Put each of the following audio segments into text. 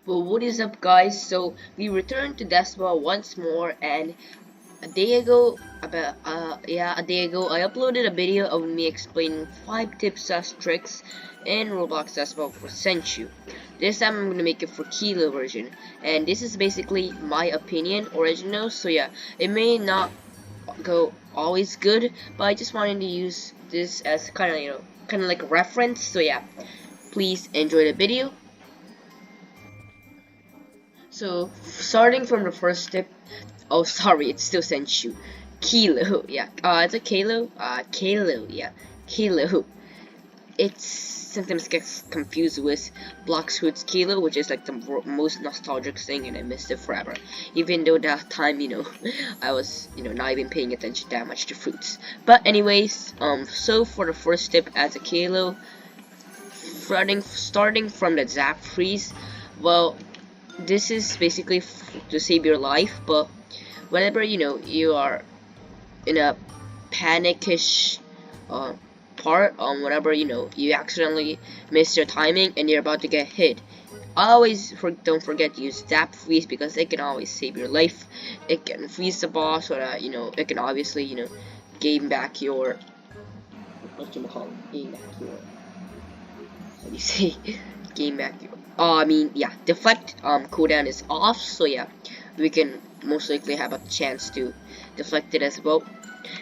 Well, what is up, guys? So we returned to DeathBall once more, and a day ago, a day ago, I uploaded a video of me explaining 5 tips as tricks in Roblox DeathBall for Senchu. This time I'm gonna make it for Keilo version, and this is basically my opinion, original. So yeah, it may not go always good, but I just wanted to use this as kind of like a reference. So yeah, please enjoy the video. So, starting from the first tip, oh sorry, it's still Senchu. Keilo, yeah, it's a Keilo, Keilo, yeah, Keilo. It's sometimes gets confused with Bloxwood's Keilo, which is like the most nostalgic thing, and I missed it forever. Even though that time, I was, not even paying attention that much to fruits. But anyways, so for the first tip as a Keilo, starting from the Zap Freeze, well, this is basically to save your life, but whenever you are in a panikish part, whenever you accidentally miss your timing and you're about to get hit, always don't forget to use Zap Freeze, because it can always save your life. It can freeze the boss, so that it can obviously gain back your gain back your how do you say gain back your deflect cooldown is off, so yeah, we can most likely have a chance to deflect it as well,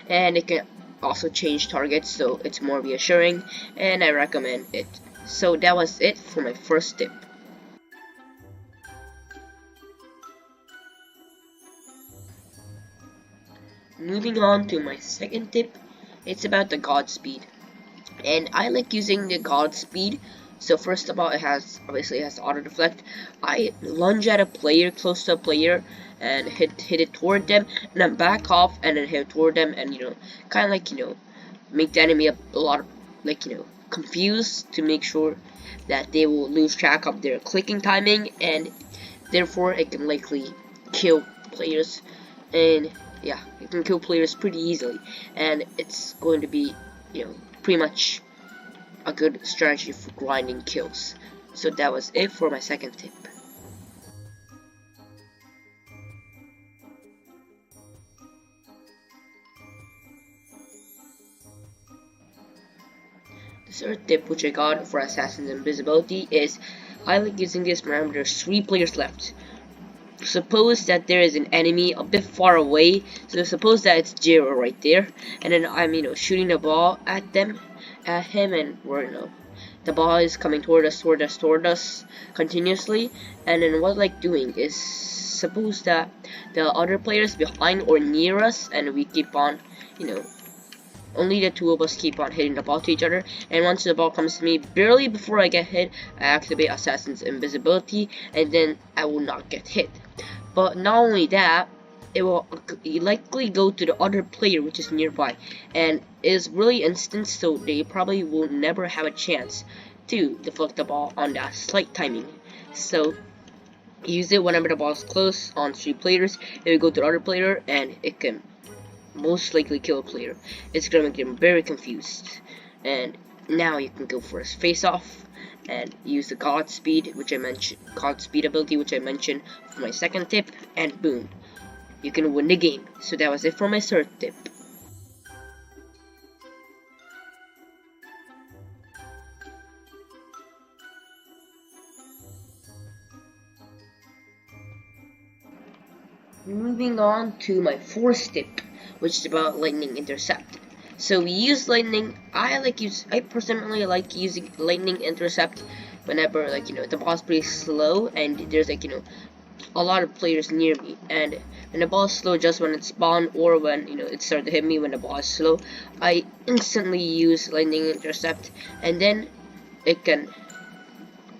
and it can also change targets, so it's more reassuring, and I recommend it. So that was it for my first tip. Moving on to my second tip, it's about the GodSpeed, and I like using the GodSpeed. So first of all, it obviously has auto deflect. I lunge at a player, close to a player, and hit it toward them, and then back off and then hit toward them, and kind of like make the enemy a lot of confused, to make sure that they will lose track of their clicking timing, and therefore it can likely kill players. And yeah, it can kill players pretty easily, and it's going to be pretty much a good strategy for grinding kills. So that was it for my second tip. The third tip, which I got for Assassin's Invisibility, is I like using this whenever there's 3 players left. Suppose that there is an enemy a bit far away, so suppose that it's Jiro right there, and then I'm shooting the ball at him, and the ball is coming toward us continuously, and then what I like doing is, suppose that the other players behind or near us, and we keep on only the 2 of us keep on hitting the ball to each other, and once the ball comes to me, barely before I get hit, I activate Assassin's Invisibility, and then I will not get hit. But not only that, it will likely go to the other player which is nearby, and is really instant, so they probably will never have a chance to deflect the ball on that slight timing. So use it whenever the ball is close on 3 players. It will go to the other player, and it can most likely kill a player. It's gonna make them very confused. And now you can go for a face off and use the GodSpeed ability, which I mentioned for my second tip, and boom, you can win the game. So that was it for my third tip. Moving on to my fourth tip, which is about Lightning Intercept. So we use Lightning. I personally like using Lightning Intercept whenever the ball's pretty slow and there's a lot of players near me, and when the ball is slow, just when it spawned or when it started to hit me when the ball is slow, I instantly use Lightning Intercept, and then it can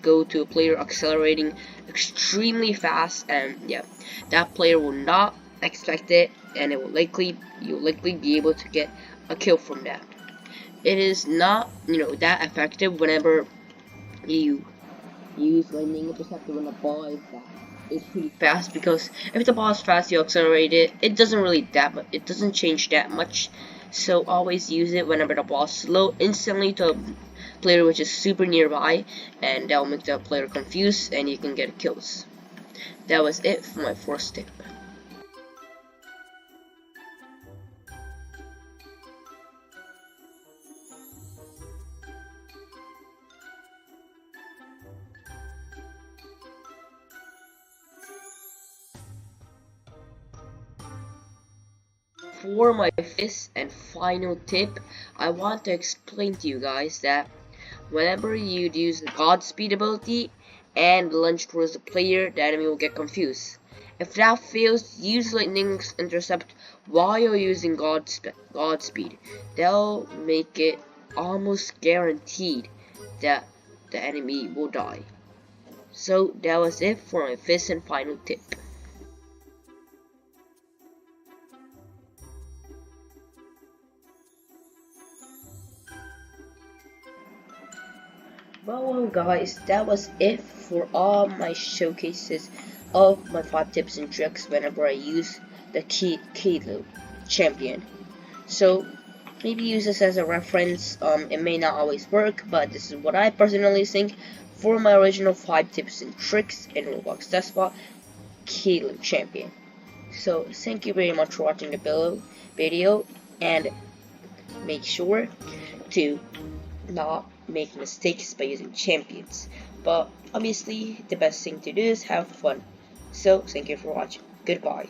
go to a player accelerating extremely fast, and yeah, that player will not expect it, and you'll likely be able to get a kill from that. It is not that effective whenever you use Lightning Intercept when the ball is pretty fast, because if the ball is fast, you accelerate it. It doesn't change that much. So always use it whenever the ball is slow, instantly to player which is super nearby, and that will make the player confused and you can get kills. That was it for my first tip. For my fifth and final tip, I want to explain to you guys that whenever you use the GodSpeed ability and lunge towards the player, the enemy will get confused. If that fails, use Lightning Intercept while you're using GodSpeed. That'll make it almost guaranteed that the enemy will die. So that was it for my fifth and final tip. Well guys, that was it for all my showcases of my 5 tips and tricks whenever I use the Keilo champion. So maybe use this as a reference. It may not always work, but this is what I personally think for my original 5 tips and tricks in Roblox DeathBall Keilo champion. So thank you very much for watching the video, and make sure to not make mistakes by using champions, but obviously the best thing to do is have fun. So thank you for watching. Goodbye.